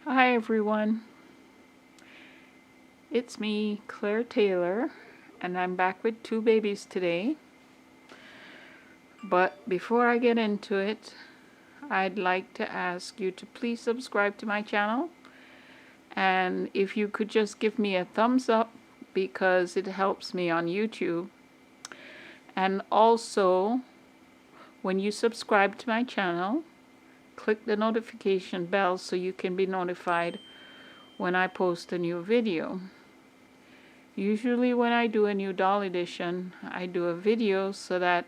Hi everyone, it's me, Claire Taylor, and I'm back with two babies today. But before I get into it, I'd like to ask you to please subscribe to my channel, and if you could just give me a thumbs up because it helps me on YouTube. And also, when you subscribe to my channel, click the notification bell so you can be notified when I post a new video. Usually when I do a new doll edition, I do a video so that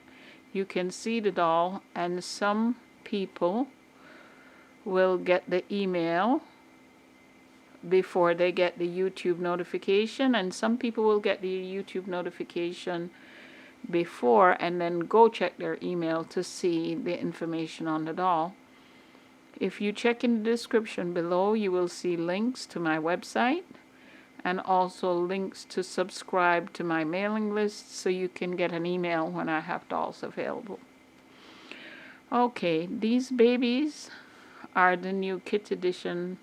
you can see the doll, and some people will get the email before they get the YouTube notification, and some people will get the YouTube notification before and then go check their email to see the information on the doll. If you check in the description below, you will see links to my website and also links to subscribe to my mailing list so you can get an email when I have dolls available. Okay, these babies are the new kit edition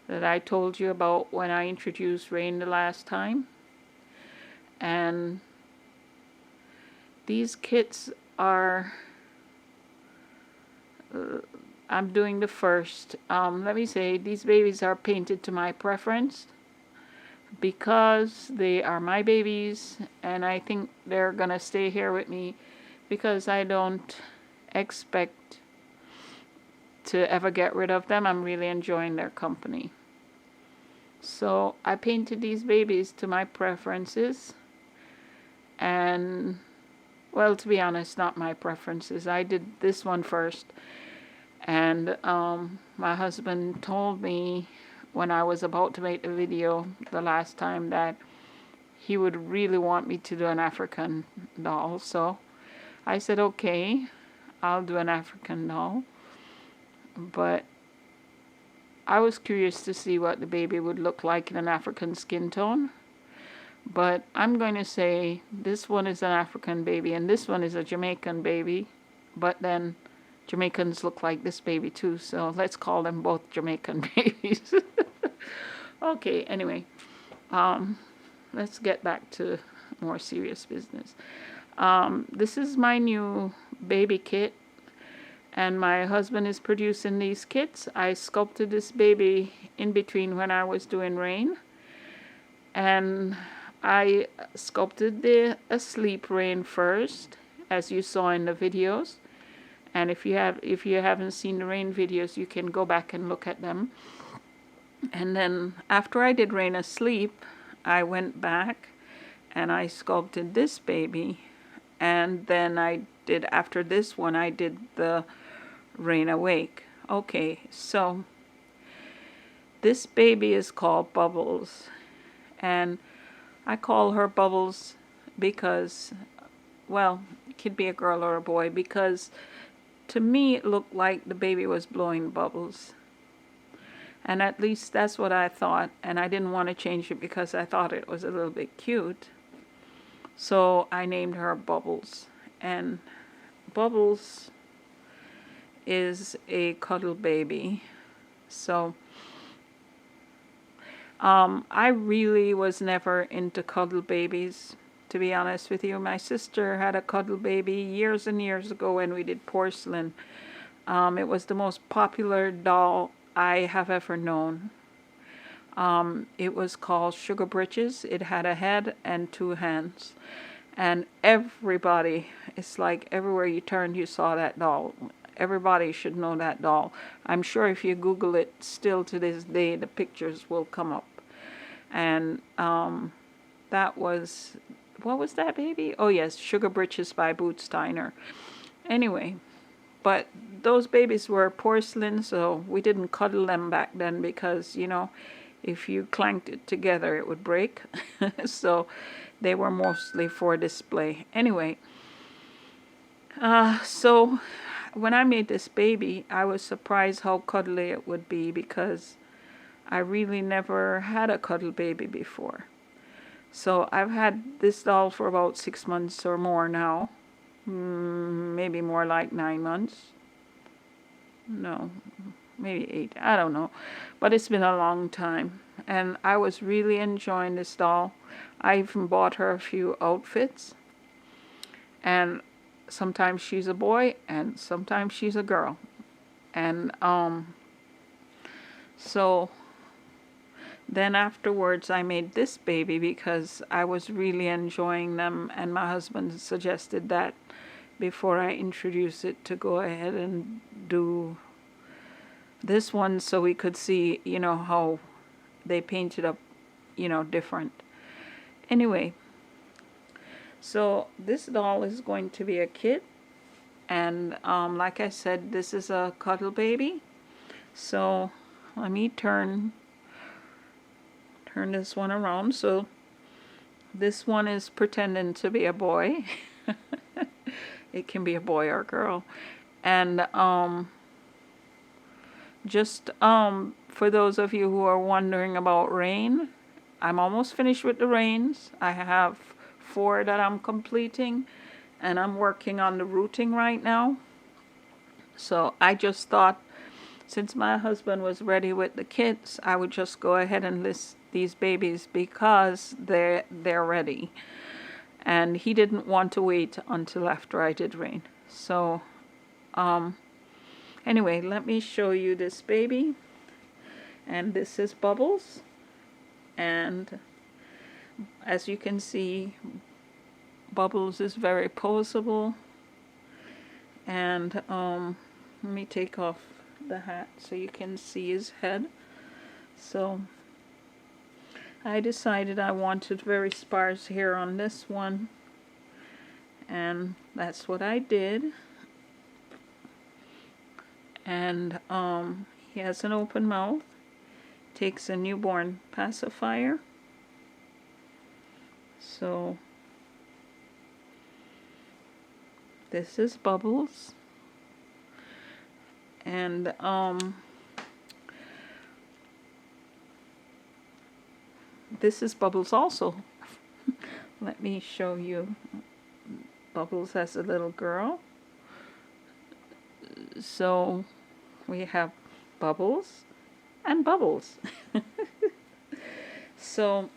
that I told you about when I introduced Rain the last time. And these kits are, I'm doing the first. Let me say, these babies are painted to my preference because they are my babies, and I think they're gonna stay here with me because I don't expect to ever get rid of them. I'm really enjoying their company. So I painted these babies to my preferences, and well, to be honest, not my preferences. I did this one first, and my husband told me when I was about to make the video the last time that he would really want me to do an African doll. So I said, okay, I'll do an African doll. But I was curious to see what the baby would look like in an African skin tone. But I'm going to say this one is an African baby and this one is a Jamaican baby. But then Jamaicans look like this baby too, so let's call them both Jamaican babies. Okay, anyway, let's get back to more serious business. This is my new baby kit, and my husband is producing these kits. I sculpted this baby in between when I was doing Rain, and I sculpted the asleep Rain first, as you saw in the videos. And if you haven't seen the Rain videos, you can go back and look at them. And then after I did Rain asleep, I went back and I sculpted this baby. And then after this one, I did the Rain awake. Okay, so this baby is called Bubbles. And I call her Bubbles because, well, it could be a girl or a boy, because to me it looked like the baby was blowing bubbles. And at least that's what I thought, and I didn't want to change it because I thought it was a little bit cute. So I named her Bubbles. And Bubbles is a cuddle baby. So I really was never into cuddle babies, to be honest with you. My sister had a cuddle baby years and years ago when we did porcelain. It was the most popular doll I have ever known. It was called Sugar Britches. It had a head and two hands. And everybody, it's like everywhere you turned you saw that doll. Everybody should know that doll. I'm sure if you Google it, still to this day, the pictures will come up. And that was, what was that baby? Oh yes, Sugar Britches by Boots Steiner. Anyway, but those babies were porcelain, so we didn't cuddle them back then because, you know, if you clanked it together, it would break. So they were mostly for display. Anyway, so when I made this baby, I was surprised how cuddly it would be because I really never had a cuddle baby before. So I've had this doll for about 6 months or more now. Maybe more like 9 months. No, maybe 8, I don't know. But it's been a long time. And I was really enjoying this doll. I even bought her a few outfits. And sometimes she's a boy and sometimes she's a girl. And so then afterwards I made this baby because I was really enjoying them, and my husband suggested that before I introduce it to go ahead and do this one so we could see, you know, how they painted up, you know, different. Anyway, so this doll is going to be a kit, and like I said, this is a cuddle baby. So let me turn this one around. So this one is pretending to be a boy. It can be a boy or a girl. And just for those of you who are wondering about rain, I'm almost finished with the reins. I have 4 that I'm completing, and I'm working on the rooting right now. So I just thought, since my husband was ready with the kits, I would just go ahead and list these babies because they're ready. And he didn't want to wait until after I did rain. So anyway, let me show you this baby. And this is Bubbles. And as you can see, Bubbles is very poseable. And let me take off the hat so you can see his head. So I decided I wanted very sparse hair on this one, and that's what I did. And he has an open mouth, takes a newborn pacifier. So this is Bubbles. And this is Bubbles also. Let me show you Bubbles as a little girl. So we have Bubbles and Bubbles. So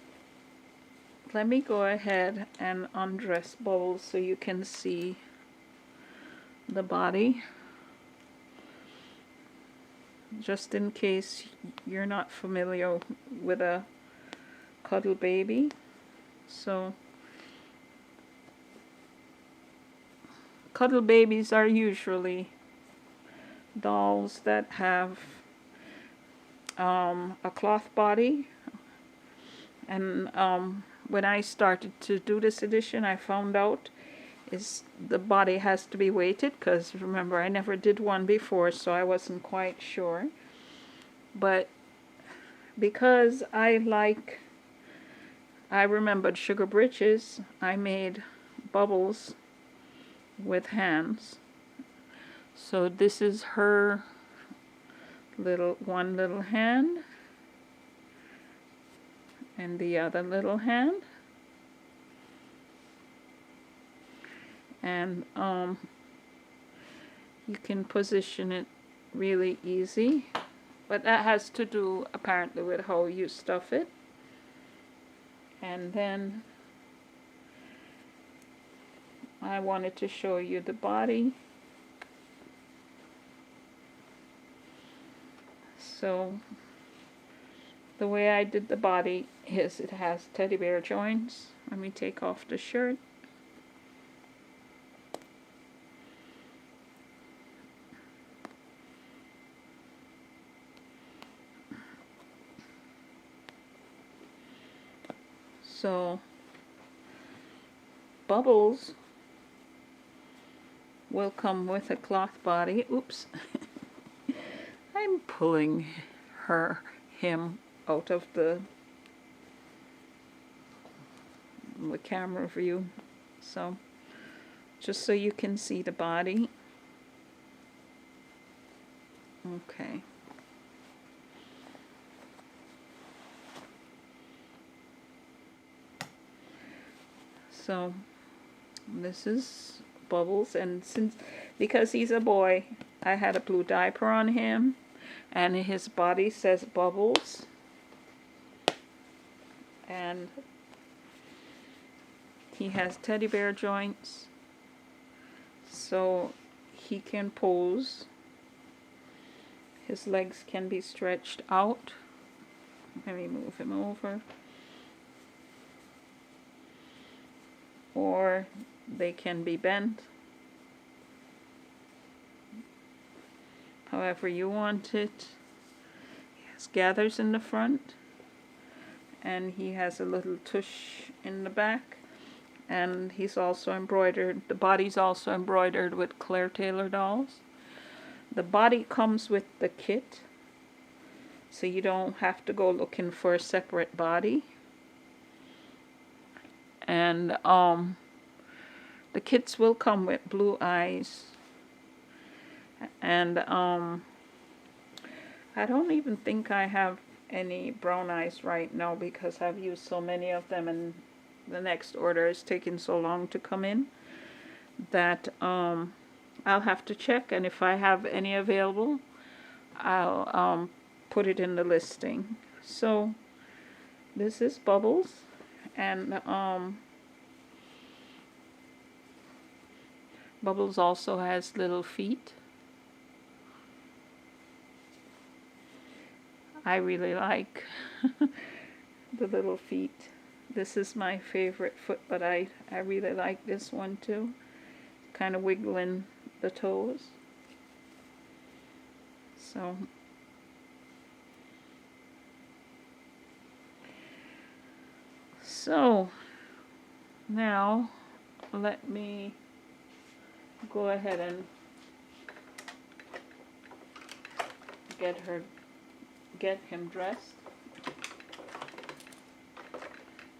let me go ahead and undress Bubbles so you can see the body, just in case you're not familiar with a cuddle baby. So cuddle babies are usually dolls that have a cloth body. And when I started to do this edition, I found out is the body has to be weighted, because remember, I never did one before, so I wasn't quite sure. But because I remembered Sugar Britches, I made Bubbles with hands. So this is her one little hand, and the other little hand. And you can position it really easy, but that has to do apparently with how you stuff it. And then I wanted to show you the body. So the way I did the body is it has teddy bear joints. Let me take off the shirt. So Bubbles will come with a cloth body. Oops. I'm pulling him out of the camera view. So just so you can see the body. Okay. So this is Bubbles, and because he's a boy, I had a blue diaper on him, and his body says Bubbles, and he has teddy bear joints, so he can pose. His legs can be stretched out. Let me move him over. Or they can be bent. However you want it. He has gathers in the front. And he has a little tush in the back. And he's also embroidered. The body's also embroidered with Claire Taylor dolls. The body comes with the kit, so you don't have to go looking for a separate body. And the kits will come with blue eyes. And I don't even think I have any brown eyes right now because I've used so many of them, and the next order is taking so long to come in that I'll have to check, and if I have any available, I'll put it in the listing. So this is Bubbles, and Bubbles also has little feet. I really like the little feet. This is my favorite foot, but I really like this one too. Kind of wiggling the toes. So now let me go ahead and get him dressed.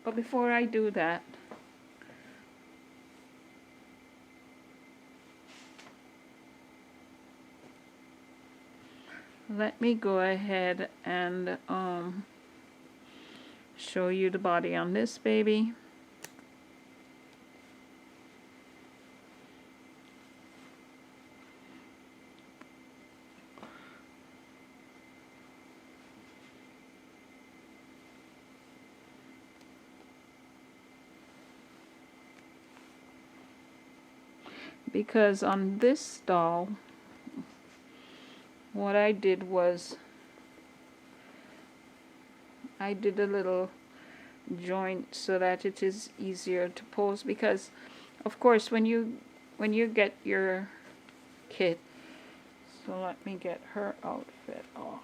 But before I do that, let me go ahead and show you the body on this baby. Because on this doll, what I did was I did a little joint so that it is easier to pose, because of course when you get your kit, so let me get her outfit off.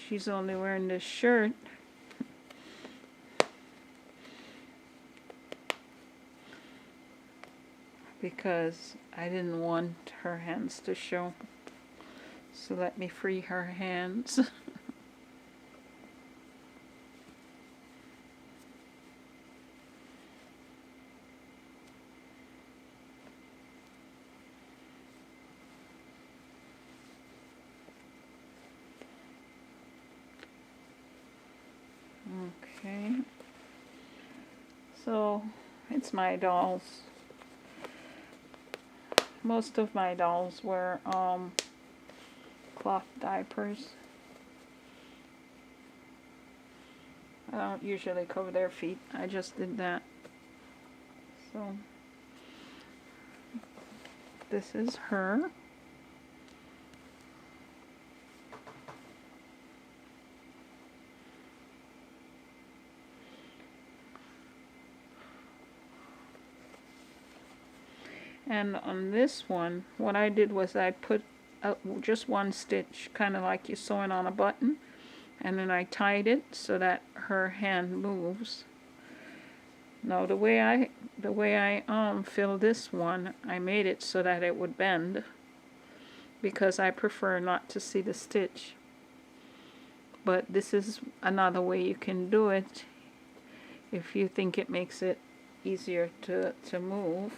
She's only wearing this shirt because I didn't want her hands to show. So let me free her hands. Okay. So it's my dolls. Most of my dolls wear cloth diapers. I don't usually cover their feet. I just did that. So this is her. And on this one, what I did was I put just one stitch, kind of like you're sewing on a button, and then I tied it so that her hand moves. Now the way I fill this one, I made it so that it would bend, because I prefer not to see the stitch. But this is another way you can do it if you think it makes it easier to move.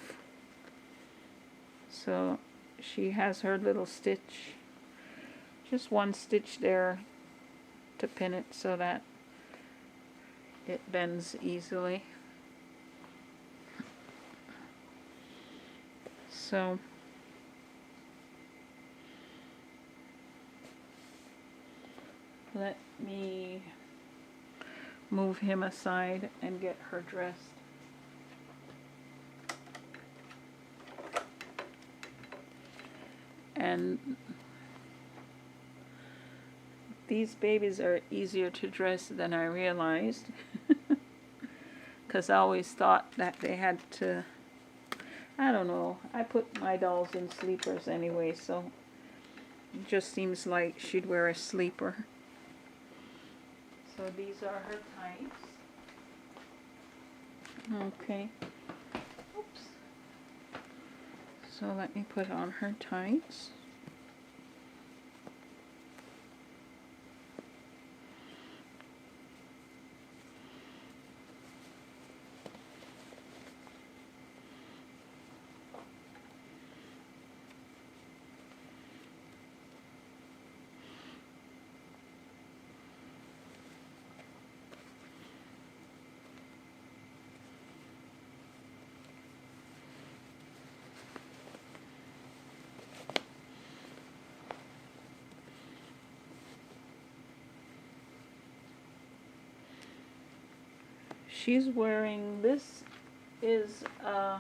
So she has her little stitch. just one stitch there to pin it so that it bends easily. So let me move him aside and get her dressed. And these babies are easier to dress than I realized, because I always thought that they had to, I don't know, I put my dolls in sleepers anyway, so it just seems like she'd wear a sleeper. So these are her tights. Okay. Oops. So let me put on her tights. She's wearing, this is a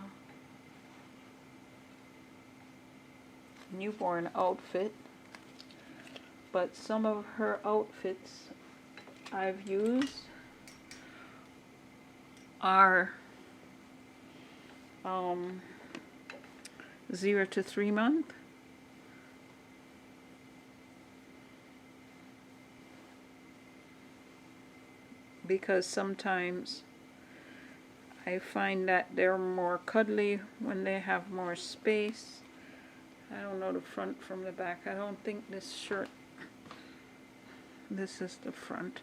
newborn outfit, but some of her outfits I've used are 0 to 3 month. Because sometimes I find that they're more cuddly when they have more space. I don't know the front from the back. I don't think this shirt, this is the front.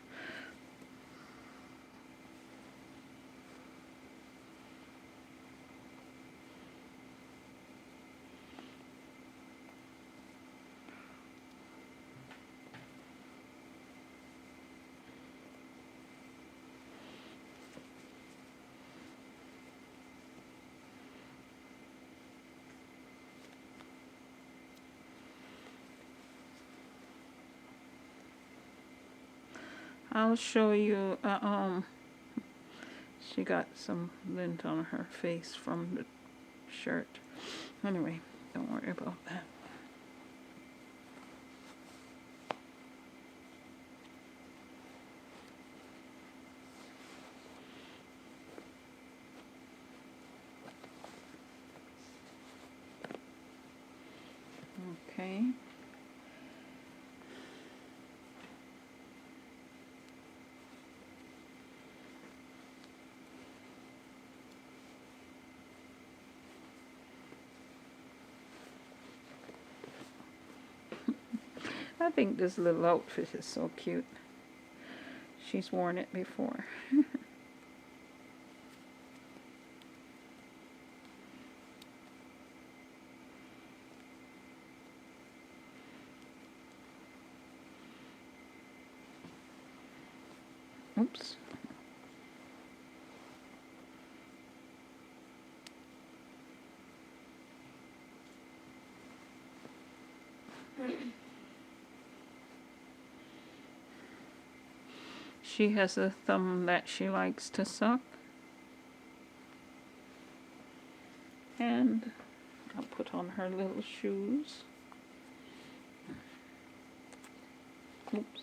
I'll show you, she got some lint on her face from the shirt. Anyway, don't worry about that. Okay. I think this little outfit is so cute. She's worn it before. Oops. She has a thumb that she likes to suck. And I'll put on her little shoes. Oops.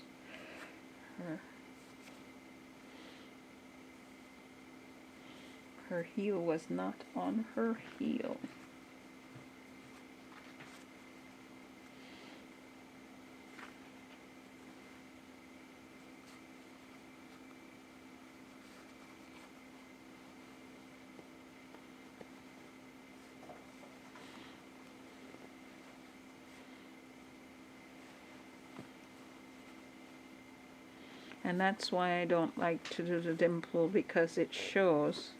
Her heel was not on her heel. And that's why I don't like to do the dimple, because it shows.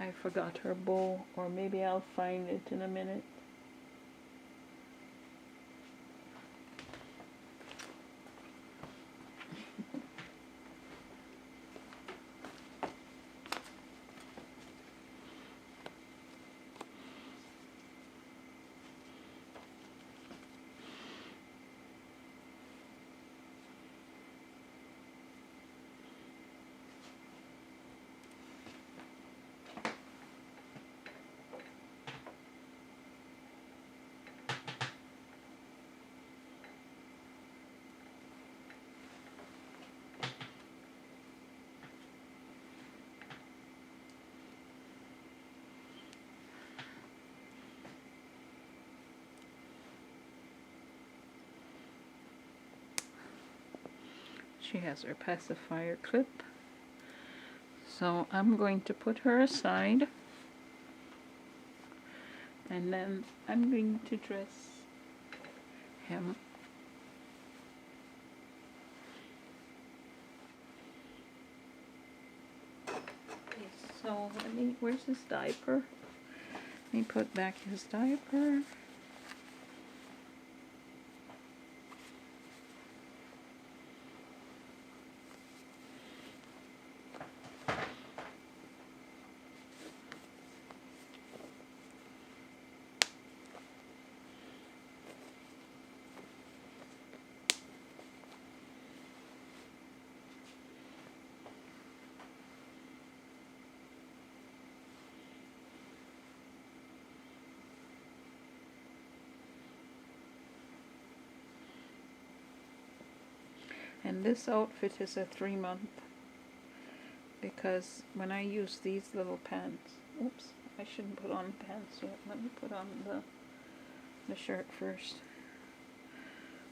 I forgot her bowl, or maybe I'll find it in a minute. She has her pacifier clip. So I'm going to put her aside. And then I'm going to dress him. Okay, so where's his diaper? Let me put back his diaper. And this outfit is a 3-month, because when I use these little pants, oops, I shouldn't put on pants yet. Let me put on the shirt first.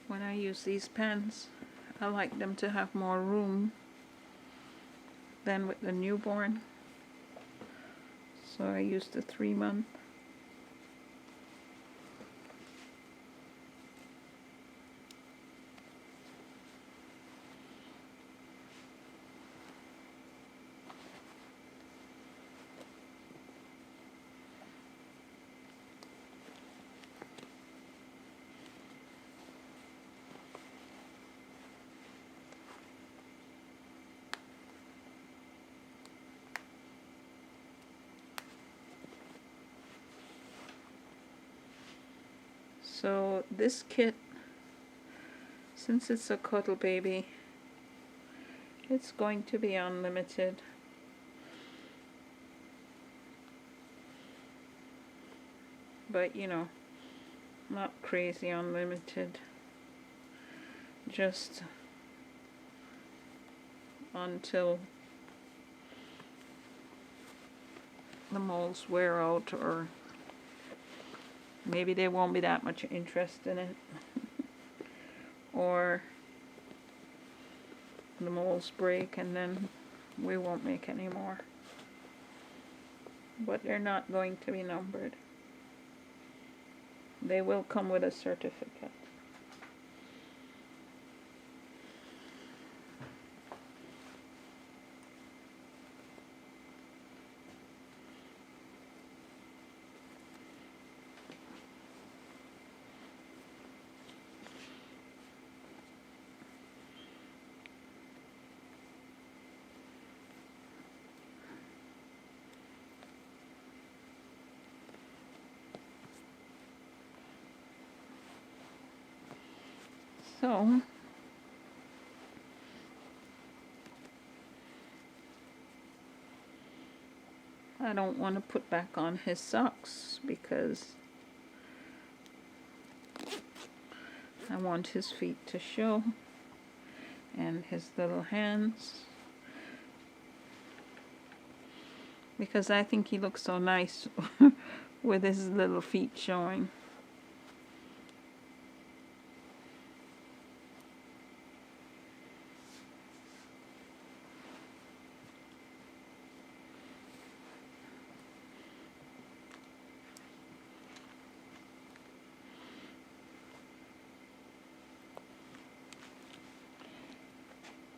When I use these pants, I like them to have more room than with the newborn. So I used the 3-month. So this kit, since it's a cuddle baby, it's going to be unlimited. But you know, not crazy unlimited. Just until the molds wear out, or maybe there won't be that much interest in it. Or the molds break and then we won't make any more. But they're not going to be numbered. They will come with a certificate. So I don't want to put back on his socks because I want his feet to show and his little hands, because I think he looks so nice with his little feet showing.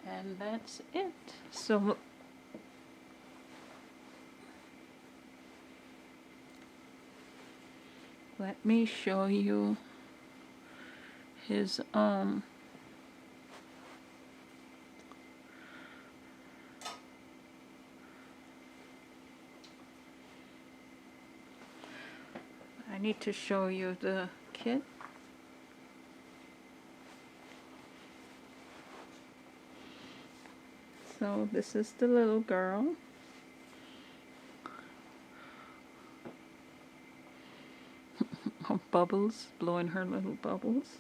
And that's it. So Let me show you his I need to show you the kit. So this is the little girl. Bubbles, blowing her little bubbles.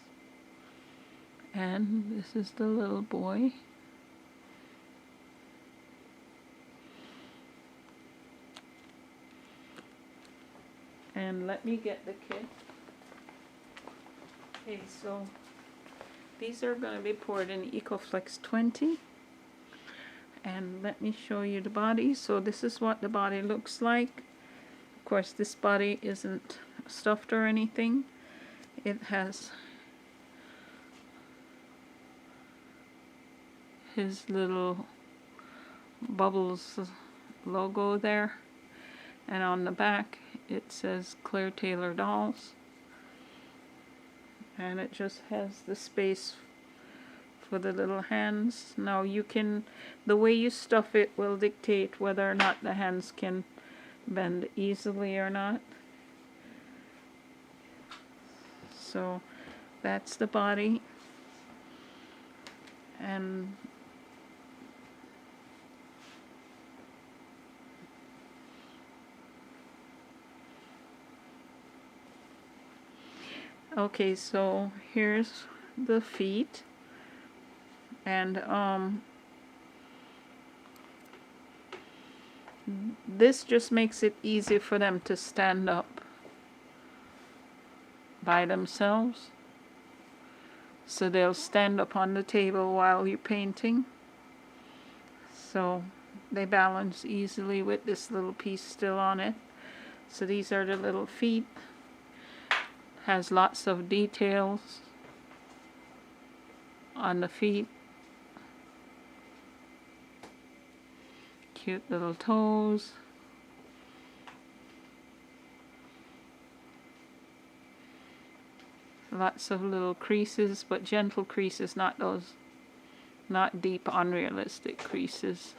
And this is the little boy. And let me get the kit. Okay, so these are going to be poured in EcoFlex 20. And let me show you the body. So this is what the body looks like. Of course, this body isn't stuffed or anything. It has his little Bubbles logo there. And on the back it says Claire Taylor Dolls. And it just has the space for the little hands. Now you can, the way you stuff it will dictate whether or not the hands can bend easily or not. So that's the body. And okay, so here's the feet. And this just makes it easy for them to stand up by themselves. So they'll stand up on the table while you're painting. So they balance easily with this little piece still on it. So these are the little feet. Has lots of details on the feet. Cute little toes. Lots of little creases, but gentle creases, not those, not deep, unrealistic creases.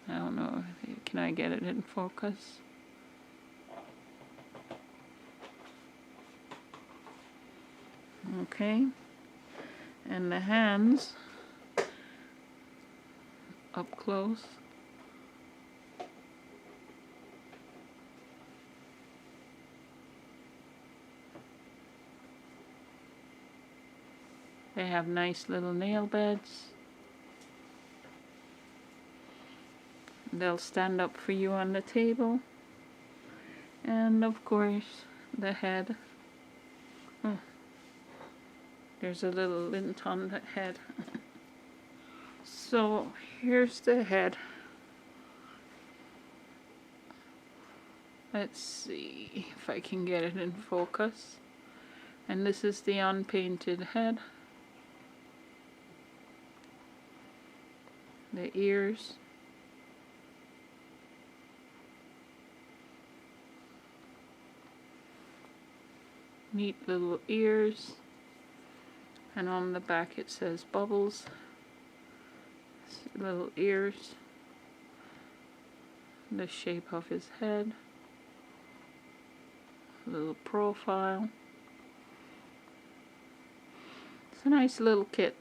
I don't know, can I get it in focus? Okay, and the hands up close. They have nice little nail beds. They'll stand up for you on the table. And of course, the head. Oh, there's a little lint on the head. So here's the head. Let's see if I can get it in focus. And this is the unpainted head. The ears. Neat little ears. And on the back it says Bubbles. Little ears. The shape of his head. Little profile. It's a nice little kit.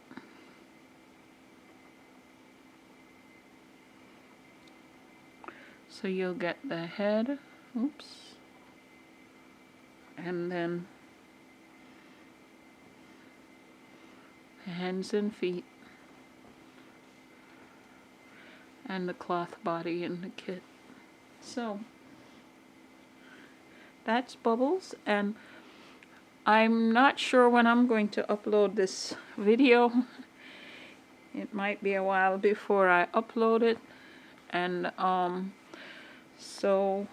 So you'll get the head, oops, and then the hands and feet, and the cloth body in the kit. So that's Bubbles, and I'm not sure when I'm going to upload this video. It might be a while before I upload it, and so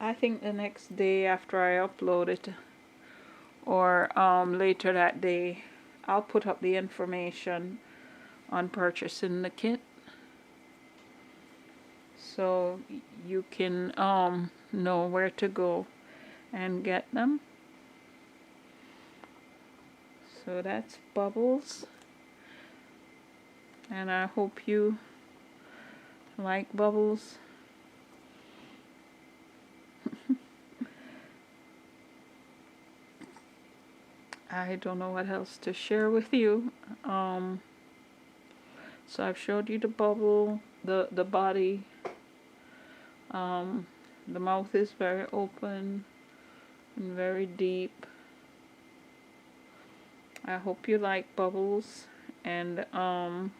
I think the next day after I upload it, or later that day, I'll put up the information on purchasing the kit. so you can know where to go and get them. So that's Bubbles, and I hope you like Bubbles. I don't know what else to share with you. So I've showed you the bubble, the body. The mouth is very open and very deep. I hope you like Bubbles, and I'll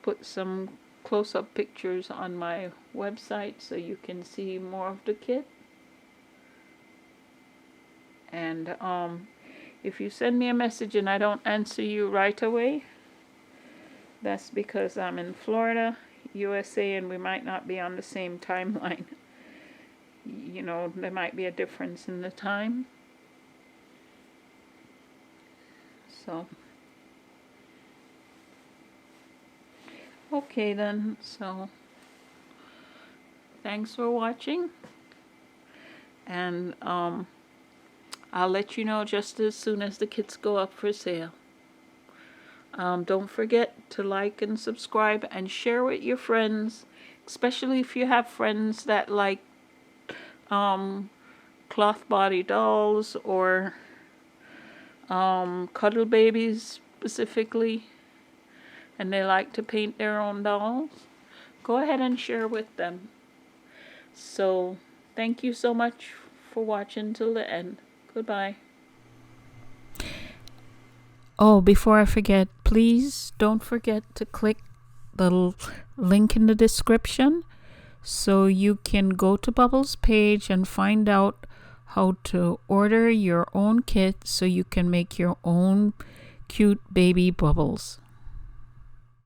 put some close-up pictures on my website so you can see more of the kit. And if you send me a message and I don't answer you right away, that's because I'm in Florida, USA, and we might not be on the same timeline. You know, there might be a difference in the time. So, okay then, so thanks for watching, and I'll let you know just as soon as the kits go up for sale. Don't forget to like and subscribe and share with your friends, especially if you have friends that like cloth body dolls or cuddle babies specifically, and they like to paint their own dolls. Go ahead and share with them. So thank you so much for watching till the end. Goodbye. Oh, before I forget, please don't forget to click the link in the description so you can go to Bubbles page and find out how to order your own kit so you can make your own cute baby Bubbles.